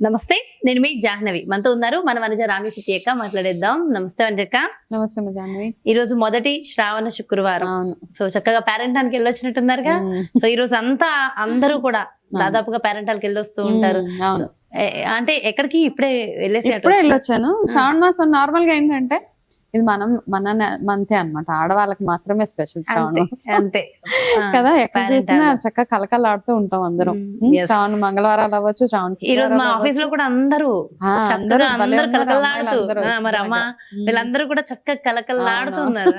నమస్తే, నేను మీ జాహ్నవి. మనతో ఉన్నారు మన వనజ రామి సిటీ అక్క. మాట్లాడేద్దాం. నమస్తే వనజక్క. నమస్తే జాహ్నవి. ఈ రోజు మొదటి శ్రావణ శుక్రవారం. సో చక్కగా పేరెంటానికి వెళ్ళొచ్చినట్టున్నారుగా. సో ఈ రోజు అంతా అందరూ కూడా దాదాపుగా పేరెంటాలకు వెళ్ళొస్తూ ఉంటారు. అంటే ఎక్కడికి ఇప్పుడే వెళ్ళొచ్చాను. శ్రావణ మాసం నార్మల్ గా ఏంటంటే ఇది మన మంతే అన్నమాట, ఆడవాళ్ళకి మాత్రమే స్పెషల్ శ్రావణ అంతే కదా. ఎక్కడ చూసినా చక్కగా కలకలాడుతూ ఉంటాం అందరం. శ్రావణ మంగళవారాలు అవ్వచ్చు, శ్రావణ ఈ రోజు మా ఆఫీస్ లో కూడా అందరూ మరి అమ్మ వీళ్ళందరూ కూడా చక్కగా కలకలాడుతున్నారు.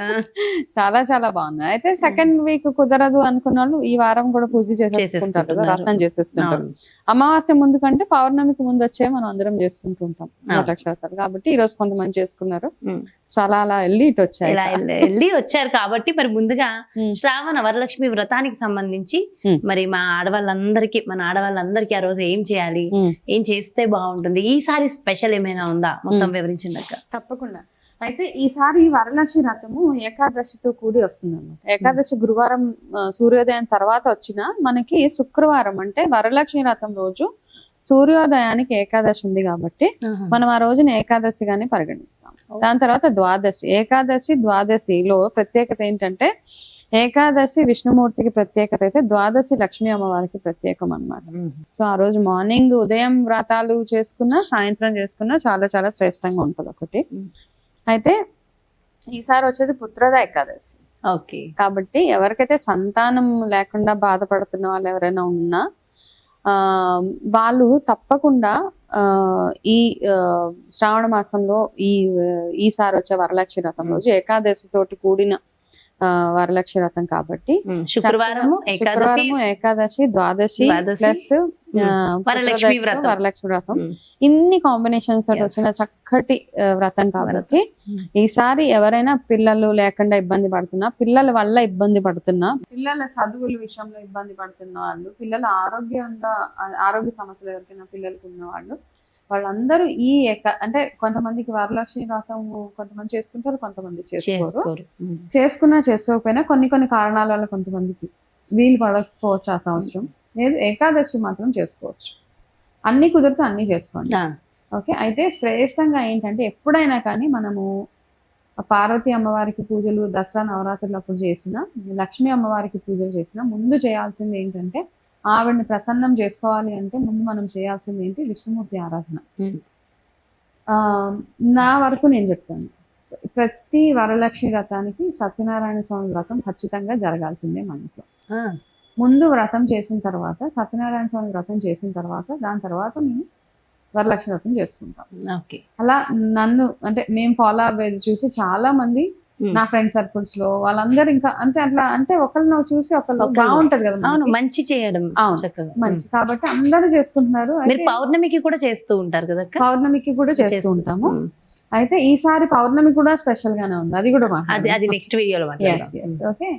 చాలా చాలా బాగుంది. అయితే సెకండ్ వీక్ కుదరదు అనుకున్న వాళ్ళు ఈ వారం కూడా పూజ చేసేసుకుంటారు కదా, రత్నం చేసేస్తుంటారు. అమావాస్య ముందు కంటే పౌర్ణమికి ముందు వచ్చే మనం అందరం చేసుకుంటూ ఉంటాం నక్షత్రాలు కాబట్టి ఈ రోజు కొంతమంది చేసుకున్నారు. చాలా అలా వెళ్ళి వచ్చారు కాబట్టి మరి ముందుగా శ్రావణ వరలక్ష్మి వ్రతానికి సంబంధించి మరి మన ఆడవాళ్ళందరికీ ఆ రోజు ఏం చేయాలి, ఏం చేస్తే బాగుంటుంది, ఈసారి స్పెషల్ ఏమైనా ఉందా మొత్తం వివరించండి అక్క. తప్పకుండా. అయితే ఈసారి వరలక్ష్మి వ్రతము ఏకాదశితో కూడి వస్తుంది అన్నమాట. ఏకాదశి గురువారం సూర్యోదయం తర్వాత వచ్చిన మనకి శుక్రవారం అంటే వరలక్ష్మి వ్రతం రోజు సూర్యోదయానికి ఏకాదశి ఉంది కాబట్టి మనం ఆ రోజున ఏకాదశిగానే పరిగణిస్తాం. దాని తర్వాత ద్వాదశి. ఏకాదశి ద్వాదశిలో ప్రత్యేకత ఏంటంటే ఏకాదశి విష్ణుమూర్తికి ప్రత్యేకత అయితే ద్వాదశి లక్ష్మీ అమ్మవారికి ప్రత్యేకం అన్నమాట. సో ఆ రోజు మార్నింగ్ ఉదయం వ్రతాలు చేసుకున్నా సాయంత్రం చేసుకున్నా చాలా చాలా శ్రేష్టంగా ఉంటుంది ఒకటి. అయితే ఈసారి వచ్చేది పుత్రద ఏకాదశి. ఓకే. కాబట్టి ఎవరికైతే సంతానం లేకుండా బాధపడుతున్న వాళ్ళు ఎవరైనా ఉన్నా వాళ్ళు తప్పకుండా ఈ శ్రావణ మాసంలో ఈసారి వచ్చే వరలక్ష్మి వ్రతం రోజు ఏకాదశి తోటి కూడిన వరలక్ష్మి వ్రతం కాబట్టి శుక్రవారము ఏకాదశి ద్వాదశి ప్లస్ వరలక్ష్మి వ్రతం ఇన్ని కాంబినేషన్స్ తోటి వచ్చిన చక్కటి వ్రతం కాబట్టి ఈసారి ఎవరైనా పిల్లలు లేకుండా ఇబ్బంది పడుతున్నా, పిల్లల వల్ల ఇబ్బంది పడుతున్నా, పిల్లల చదువుల విషయంలో ఇబ్బంది పడుతున్న వాళ్ళు, పిల్లల ఆరోగ్య సమస్యలు ఎవరికైనా పిల్లలకు ఉన్న వాళ్ళందరూ అంటే కొంతమందికి వరలక్ష్మి వ్రతం కొంతమంది చేసుకుంటారు, కొంతమంది చేసుకోరు. చేసుకున్నా చేసుకోకపోయినా కొన్ని కారణాల వల్ల కొంతమందికి వీలు పడకపోవచ్చు ఆ సంవత్సరం. లేదు ఏకాదశి మాత్రం చేసుకోవచ్చు. అన్ని కుదిరితే అన్ని చేసుకోండి. ఓకే. అయితే శ్రేష్టంగా ఏంటంటే ఎప్పుడైనా కానీ మనము పార్వతీ అమ్మవారికి పూజలు దసరా నవరాత్రులు అప్పుడు చేసిన, లక్ష్మీ అమ్మవారికి పూజలు చేసిన ముందు చేయాల్సింది ఏంటంటే ఆవిడని ప్రసన్నం చేసుకోవాలి అంటే ముందు మనం చేయాల్సింది ఏంటి, విష్ణుమూర్తి ఆరాధన. నా వరకు నేను చెప్తాను, ప్రతి వరలక్ష్మి వ్రతానికి సత్యనారాయణ స్వామి వ్రతం ఖచ్చితంగా జరగాల్సిందే మన ఇంట్లో. ముందు వ్రతం చేసిన తర్వాత సత్యనారాయణ స్వామి వ్రతం చేసిన తర్వాత దాని తర్వాత మేము వరలక్ష్మి వ్రతం చేసుకుంటాం. అలా నన్ను అంటే మేము ఫాలో అవ్వేది చూసి చాలా మంది నా ఫ్రెండ్ సర్కిల్స్ లో వాళ్ళందరూ ఇంకా అట్లా అంటే ఒకళ్ళు చూసి ఒకళ్ళు బాగుంటది కదా, మంచి చేయడం మంచి కాబట్టి అందరూ చేసుకుంటున్నారు. పౌర్ణమికి కూడా చేస్తూ ఉంటారు కదా, పౌర్ణమికి కూడా చేస్తూ ఉంటాము. అయితే ఈసారి పౌర్ణమి కూడా స్పెషల్ గానే ఉంది, అది కూడా అది నెక్స్ట్ వీడియోలో. ఓకే.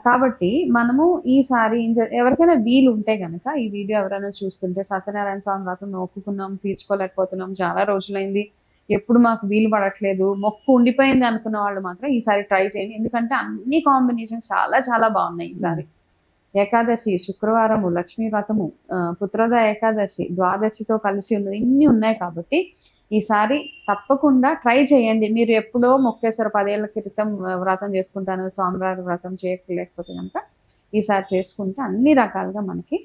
కాబట్టి మనము ఈసారి ఎవరికైనా వీలు ఉంటే గనక ఈ వీడియో ఎవరైనా చూస్తుంటే సత్యనారాయణ స్వామి వ్రతం ఒప్పుకున్నాం, తీర్చుకోలేకపోతున్నాం, చాలా రోజులైంది, ఎప్పుడు మాకు వీలు పడట్లేదు, మొక్కు ఉండిపోయింది అనుకున్న వాళ్ళు మాత్రం ఈసారి ట్రై చేయండి. ఎందుకంటే అన్ని కాంబినేషన్స్ చాలా చాలా బాగున్నాయి ఈసారి. ఏకాదశి, శుక్రవారము, లక్ష్మీ వ్రతము, పుత్రద ఏకాదశి, ద్వాదశితో కలిసి ఉన్నది, ఇన్ని ఉన్నాయి కాబట్టి ఈసారి తప్పకుండా ట్రై చేయండి. మీరు ఎప్పుడో మొక్కేసారు 10 ఏళ్ల క్రితం వ్రతం చేసుకుంటాను, స్వామివారి వ్రతం చేయలేకపోతే కనుక ఈసారి చేసుకుంటే అన్ని రకాలుగా మనకి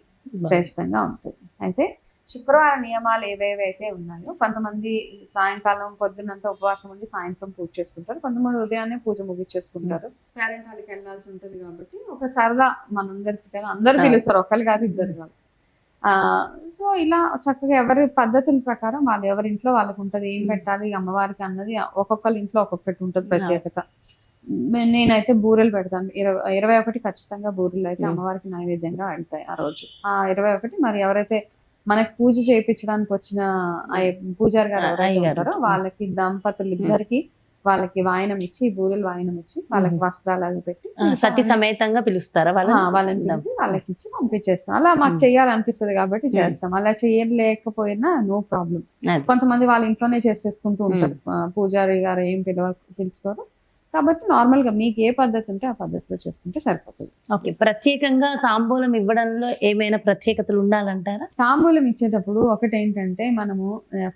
శ్రేష్టంగా ఉంటుంది. అయితే శుక్రవారం నియమాలు ఏవేవైతే ఉన్నాయో, కొంతమంది సాయంకాలం పొద్దున్నంతా ఉపవాసం ఉండి సాయంత్రం పూజ చేసుకుంటారు, కొంతమంది ఉదయాన్నే పూజ ముగించేసుకుంటారు. పేరెంటాలకి వెళ్ళాల్సి ఉంటుంది కాబట్టి ఒక సరదా మనందరికి అందరూ పిలుస్తారు, ఒకళ్ళు కాదు ఇద్దరు కాదు. సో ఇలా చక్కగా ఎవరి పద్ధతుల ప్రకారం వాళ్ళు ఎవరింట్లో వాళ్ళకు ఉంటది, ఏం పెట్టాలి అమ్మవారికి అన్నది ఒక్కొక్కరి ఇంట్లో ఒక్కొక్కటి ఉంటుంది ప్రత్యేకత. నేనైతే బూరెలు పెడతాను. 21 ఖచ్చితంగా బూరెలు అయితే అమ్మవారికి నైవేద్యంగా వెళ్తాయి ఆ రోజు. ఆ 21 మరి ఎవరైతే మనకి పూజ చేయించడానికి వచ్చిన పూజారి గారు ఎవరైతే ఉంటారో వాళ్ళకి దంపతులు ఇద్దరికి వాళ్ళకి వాయనం ఇచ్చి, బూరెలు వాయనం ఇచ్చి వాళ్ళకి వస్త్రాలు అవి పెట్టి సతీ సమేతంగా పిలుస్తారా వాళ్ళని పిలిచి వాళ్ళకి ఇచ్చి పంపించేస్తాం. అలా మాకు చేయాలనిపిస్తుంది కాబట్టి చేస్తాం. అలా చేయలేకపోయినా నో ప్రాబ్లం. కొంతమంది వాళ్ళ ఇంట్లోనే చేసేసుకుంటూ ఉంటారు, పూజారి గారు ఏం పిలుచుకోరు, కాబట్టి నార్మల్ గా మీకు ఏ పద్ధతి ఉంటే ఆ పద్ధతిలో చేసుకుంటే సరిపోతుంది. ఓకే, ప్రత్యేకంగా తాంబూలం ఇవ్వడంలో ఏమైనా ప్రత్యేకతలు ఉండాలంటారా? తాంబూలం ఇచ్చేటప్పుడు ఒకటి ఏంటంటే మనము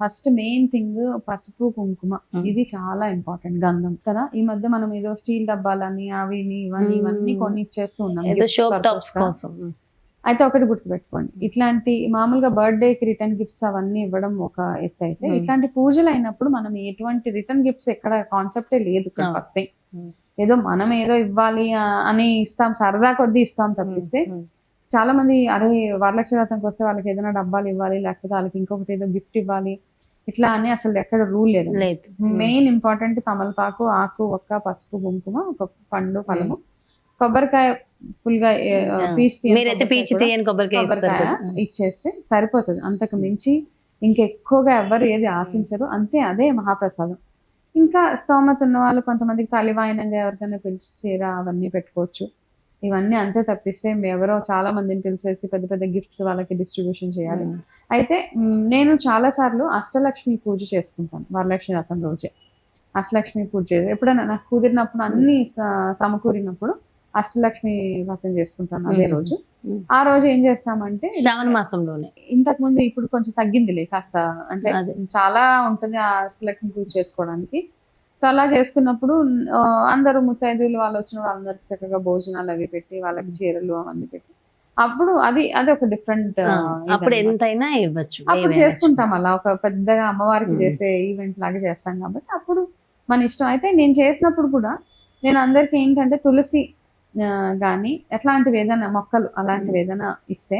ఫస్ట్ మెయిన్ థింగ్ పసుపు కుంకుమ, ఇది చాలా ఇంపార్టెంట్. గంధం కదా, ఈ మధ్య మనం ఏదో స్టీల్ డబ్బాలని అవి ఇవన్నీ కొని ఇచ్చేస్తూ ఉన్నాం ఏదో gifts షో purpose టాప్స్ గా. కోసం. అయితే ఒకటి గుర్తుపెట్టుకోండి, ఇట్లాంటి మామూలుగా బర్త్డేకి రిటర్న్ గిఫ్ట్స్ అవన్నీ ఇవ్వడం ఒక ఎత్తు అయితే, ఇట్లాంటి పూజలు అయినప్పుడు మనం ఎటువంటి రిటర్న్ గిఫ్ట్స్ ఎక్కడ కాన్సెప్టే లేదు ఫస్ట్. ఏదో మనం ఏదో ఇవ్వాలి అని ఇస్తాం, సరదా కొద్దీ ఇస్తాం తప్పిస్తే చాలా మంది అరే వరలక్ష్మి వ్రతంకి వస్తే వాళ్ళకి ఏదైనా డబ్బాలు ఇవ్వాలి, లేకపోతే వాళ్ళకి ఇంకొకటి ఏదో గిఫ్ట్ ఇవ్వాలి, ఇట్లా అని అసలు ఎక్కడ రూల్ లేదు. మెయిన్ ఇంపార్టెంట్ తమలపాకు, ఆకు, ఒక్క, పసుపు, కుంకుమ, ఒక పండు, ఫలము, కొబ్బరికాయ ఫుల్ గా పీచు కొబ్బరికాయ ఇచ్చేస్తే సరిపోతుంది. అంతకు మించి ఇంకెక్కువగా ఎవరు ఏది ఆశించరు, అంతే. అదే మహాప్రసాదం. ఇంకా స్తోమత ఉన్న వాళ్ళు కొంతమందికి తలివాయినంగా ఎవరికైనా పిలిచి చీర అవన్నీ పెట్టుకోవచ్చు. ఇవన్నీ అంతే తప్పిస్తే ఎవరో చాలా మందిని పిలిచేసి పెద్ద పెద్ద గిఫ్ట్స్ వాళ్ళకి డిస్ట్రిబ్యూషన్ చేయాలి. అయితే నేను చాలా సార్లు అష్టలక్ష్మి పూజ చేసుకుంటాను వరలక్ష్మి వ్రతం రోజే. అష్టలక్ష్మి పూజ ఎప్పుడైనా నాకు కుదిరినప్పుడు, అన్ని సమకూరినప్పుడు అష్టలక్ష్మి వ్రతం చేసుకుంటాను అదే రోజు. ఆ రోజు ఏం చేస్తామంటే శ్రావణ మాసంలోనే, ఇంతకు ముందు ఇప్పుడు కొంచెం తగ్గిందిలే కాస్త, అంటే చాలా ఉంటుంది ఆ అష్టలక్ష్మి పూజ చేసుకోవడానికి. సో అలా చేసుకున్నప్పుడు అందరూ ముత్తైదువులు వాళ్ళు వచ్చిన వాళ్ళందరికి చక్కగా భోజనాలు అవి పెట్టి, వాళ్ళకి చీరలు అవన్నీ పెట్టి, అప్పుడు అది ఒక డిఫరెంట్, అప్పుడు ఎంతైనా ఇవ్వచ్చు. అప్పుడు చేసుకుంటాం అలా ఒక పెద్దగా అమ్మవారికి చేసే ఈవెంట్ లాగా చేస్తాం కాబట్టి అప్పుడు మన ఇష్టం. అయితే నేను చేసినప్పుడు కూడా నేను అందరికి ఏంటంటే తులసి కానీ ఎట్లాంటివి ఏదైనా మొక్కలు అలాంటివి ఏదైనా ఇస్తే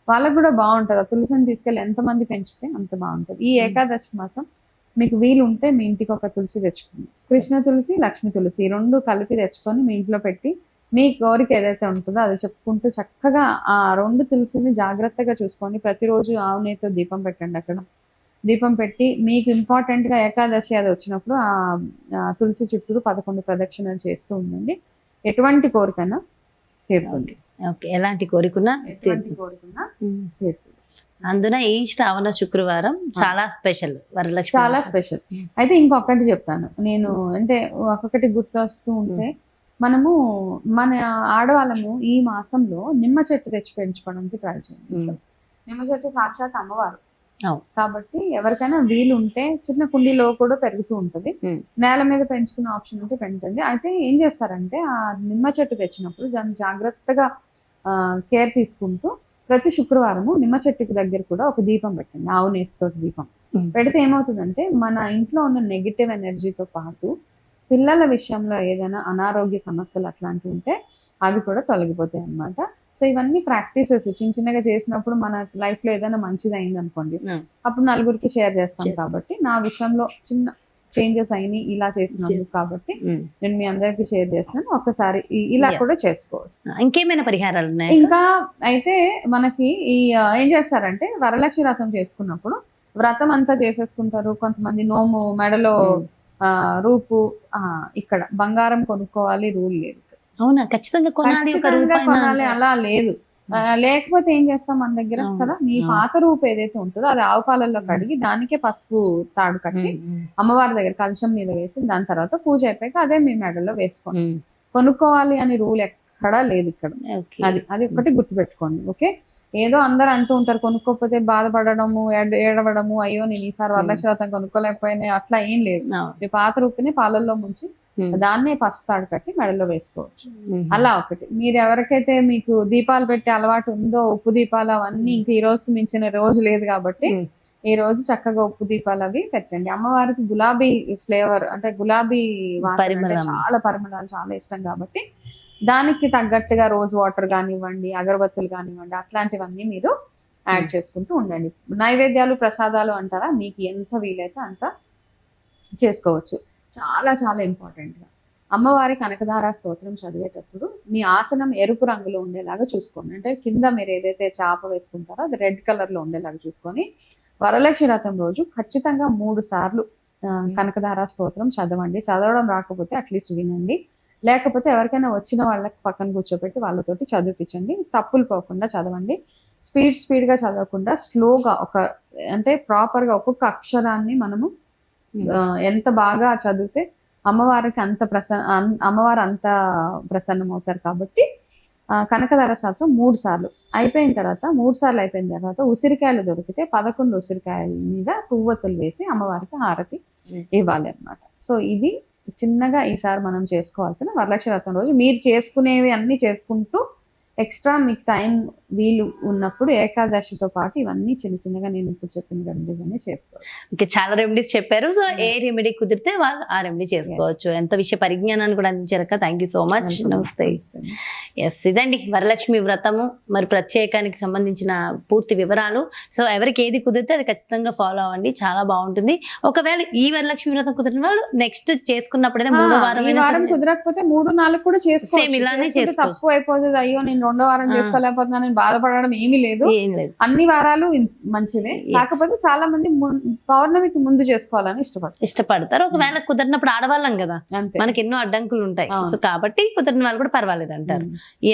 వాళ్ళకు కూడా బాగుంటుంది. ఆ తులసిని తీసుకెళ్ళి ఎంతమంది పెంచితే అంత బాగుంటుంది. ఈ ఏకాదశి మాత్రం మీకు వీలు ఉంటే మీ ఇంటికి ఒక తులసి తెచ్చుకోండి. కృష్ణ తులసి, లక్ష్మి తులసి రెండు కలిపి తెచ్చుకొని మీ ఇంట్లో పెట్టి మీ కోరిక ఏదైతే ఉంటుందో అది చెప్పుకుంటూ చక్కగా ఆ రెండు తులసిని జాగ్రత్తగా చూసుకొని ప్రతిరోజు ఆవు నెయ్యితో దీపం పెట్టండి. అక్కడ దీపం పెట్టి మీకు ఇంపార్టెంట్ గా ఏకాదశి అది వచ్చినప్పుడు ఆ తులసి చుట్టూ 11 ప్రదక్షిణలు చేస్తూ ఉండండి. ఎటువంటి కోరికైనా తీరుతుంది. ఎలాంటి కోరికన్నా అందున ఈ శ్రావణ శుక్రవారం చాలా స్పెషల్, వరలక్ష్మి చాలా స్పెషల్. అయితే ఇంకొకటి చెప్తాను నేను, అంటే ఒక్కొక్కటి గుర్తొస్తూ ఉంటే, మనము మన ఆడవాళ్ళము ఈ మాసంలో నిమ్మ చెట్టు తెచ్చి పెంచుకోవడానికి ట్రై చేయండి. నిమ్మ చెట్టు సాక్షాత్ అమ్మవారు కాబట్టి ఎవరికైనా వీలు ఉంటే చిన్న కుండీలో కూడా పెరుగుతూ ఉంటుంది. నేల మీద పెంచుకునే ఆప్షన్ ఉంటే పెంచండి. అయితే ఏం చేస్తారంటే ఆ నిమ్మ చెట్టు తెచ్చినప్పుడు దాన్ని జాగ్రత్తగా కేర్ తీసుకుంటూ ప్రతి శుక్రవారము నిమ్మ చెట్టుకి దగ్గర కూడా ఒక దీపం పెట్టండి. ఆవు నెయ్యితో దీపం పెడితే ఏమవుతుందంటే మన ఇంట్లో ఉన్న నెగిటివ్ ఎనర్జీతో పాటు పిల్లల విషయంలో ఏదైనా అనారోగ్య సమస్యలు అట్లాంటివి ఉంటే అవి కూడా తొలగిపోతాయి అన్నమాట. సో ఇవన్నీ ప్రాక్టీసెస్ చిన్నగా చేసినప్పుడు మన లైఫ్ లో ఏదైనా మంచిది అయింది అనుకోండి, అప్పుడు నలుగురికి షేర్ చేస్తాం. కాబట్టి నా విషయంలో చిన్న చేంజెస్ అయినాయి ఇలా చేసినాను కాబట్టి నేను మీ అందరికి షేర్ చేస్తున్నాను. ఒక్కసారి ఇలా కూడా చేసుకోవచ్చు. ఇంకేమైనా పరిహారాలు ఉన్నాయి? ఇంకా అయితే మనకి ఈ ఏం చేస్తారంటే వరలక్ష్మి వ్రతం చేసుకున్నప్పుడు వ్రతం అంతా చేసేసుకుంటారు. కొంతమంది నోము, మెడలో రూపు, ఇక్కడ బంగారం కొనుక్కోవాలి రూల్ లేదు. అవునా? ఖచ్చితంగా కొనాలి అలా లేదు. లేకపోతే ఏం చేస్తాం మన దగ్గర కదా, మీ పాత రూపు ఏదైతే ఉంటుందో అది ఆవు పాలల్లో కడిగి దానికే పసుపు తాడు కట్టి అమ్మవారి దగ్గర కలశం మీద వేసి దాని తర్వాత పూజ అయిపోయాక అదే మీ మెడలో వేసుకోండి. కొనుక్కోవాలి అని రూల్ ఎక్కడా లేదు ఇక్కడ. అది ఒకటి గుర్తుపెట్టుకోండి. ఓకే, ఏదో అందరు అంటూ ఉంటారు కొనుక్కోకపోతే బాధపడము, ఏడవడము, అయ్యో నేను ఈసారి వరలక్ష్మి వ్రతం కొనుక్కోలేకపోయినా, అట్లా ఏం లేదు. మీ పాత రూపుని పాలల్లో ముంచి దాన్నే పసుపు తాడు కట్టి మెడలో వేసుకోవచ్చు. అలా ఒకటి. మీరు ఎవరికైతే మీకు దీపాలు పెట్టే అలవాటు ఉందో, ఉప్పు దీపాలు అవన్నీ ఇంక ఈ రోజుకి మించిన రోజు లేదు కాబట్టి ఈ రోజు చక్కగా ఉప్పు దీపాలు అవి పెట్టండి. అమ్మవారికి గులాబీ ఫ్లేవర్ అంటే గులాబీ చాలా పరిమళాలు చాలా ఇష్టం కాబట్టి దానికి తగ్గట్టుగా రోజ్ వాటర్ కానివ్వండి, అగరబత్తులు కానివ్వండి, అట్లాంటివన్నీ మీరు యాడ్ చేసుకుంటూ ఉండండి. నైవేద్యాలు, ప్రసాదాలు అంటారా, మీకు ఎంత వీలైతే అంత చేసుకోవచ్చు. చాలా చాలా ఇంపార్టెంట్ గా అమ్మవారి కనకధార స్తోత్రం చదివేటప్పుడు మీ ఆసనం ఎరుపు రంగులో ఉండేలాగా చూసుకోండి. అంటే కింద మీరు ఏదైతే చాప వేసుకుంటారో అది రెడ్ కలర్ లో ఉండేలాగా చూసుకొని వరలక్ష్మి వ్రతం రోజు ఖచ్చితంగా 3 సార్లు కనకధార స్తోత్రం చదవండి. చదవడం రాకపోతే అట్లీస్ట్ వినండి. లేకపోతే ఎవరికైనా వచ్చిన వాళ్ళకి పక్కన కూర్చోబెట్టి వాళ్ళతోటి చదివించండి. తప్పులు పోకుండా చదవండి. స్పీడ్ గా చదవకుండా స్లోగా అంటే ప్రాపర్ గా ఒక్కొక్క అక్షరాన్ని మనము ఎంత బాగా చదివితే అమ్మవారికి అమ్మవారు అంత ప్రసన్నం అవుతారు కాబట్టి కనకదార స్తోత్రం 3 సార్లు అయిపోయిన తర్వాత 3 సార్లు అయిపోయిన తర్వాత ఉసిరికాయలు దొరికితే 11 ఉసిరికాయల మీద పువ్వొత్తులు వేసి అమ్మవారికి హారతి ఇవ్వాలి అన్నమాట. సో ఇది చిన్నగా ఈసారి మనం చేసుకోవాల్సిన వరలక్ష్మి వ్రతం రోజు మీరు చేసుకునేవి అన్ని చేసుకుంటూ ఎక్స్ట్రా మీకు టైం వీలు ఉన్నప్పుడు ఏకాదశితో పాటు ఇవన్నీ చిన్న చిన్నగా నేను ఇప్పుడు చెప్పిన రెమెడీస్ అన్ని చేసుకోవచ్చు. ఓకే, చాలా రెమెడీస్ చెప్పారు. సో ఏ రెమెడీ కుదిరితే వాళ్ళు ఆ రెమెడీ చేసుకోవచ్చు. ఎంత విషయ పరిజ్ఞానాన్ని కూడా అందించారక్క. Thank you so much. నమస్తే. ఎస్, ఇదండి వరలక్ష్మి వ్రతము మరి ప్రత్యేకానికి సంబంధించిన పూర్తి వివరాలు. సో ఎవరికి ఏది కుదిరితే అది ఖచ్చితంగా ఫాలో అవ్వండి, చాలా బాగుంటుంది. ఒకవేళ ఈ వరలక్ష్మి వ్రతం కుదిరిన వాళ్ళు నెక్స్ట్ చేసుకున్నప్పుడైతే 3వ వారం కుదరకపోతే 3-4 కూడా చేసుకోవచ్చు. సేమ్ ఇలానే చేసుకోవచ్చు. తక్కువ అయిపోతుంది, అయ్యో నేను 2వ వారం చేసుకోలేకపోతున్నాను బాధపడడం ఏమీ లేదు. అన్ని వారాలు మంచిదే. కాకపోతే చాలా మంది పౌర్ణమికి ముందు చేసుకోవాలని ఇష్టపడతారు. ఒకవేళ కుదిరినప్పుడు ఆడవాళ్ళం కదా, మనకి ఎన్నో అడ్డంకులు ఉంటాయి. సో కాబట్టి కుదిరిన వాళ్ళు కూడా పర్వాలేదు అంటారు.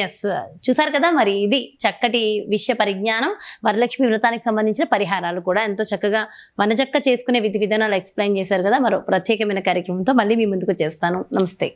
ఎస్, చూసారు కదా, మరి ఇది చక్కటి విషయ పరిజ్ఞానం. వరలక్ష్మి వ్రతానికి సంబంధించిన పరిహారాలు కూడా ఎంతో చక్కగా మనచక్క చేసుకునే విధి విధానాలు ఎక్స్ప్లెయిన్ చేశారు కదా. మరో ప్రత్యేకమైన కార్యక్రమంతో మళ్ళీ మీ ముందుకు చేస్తాను. నమస్తే.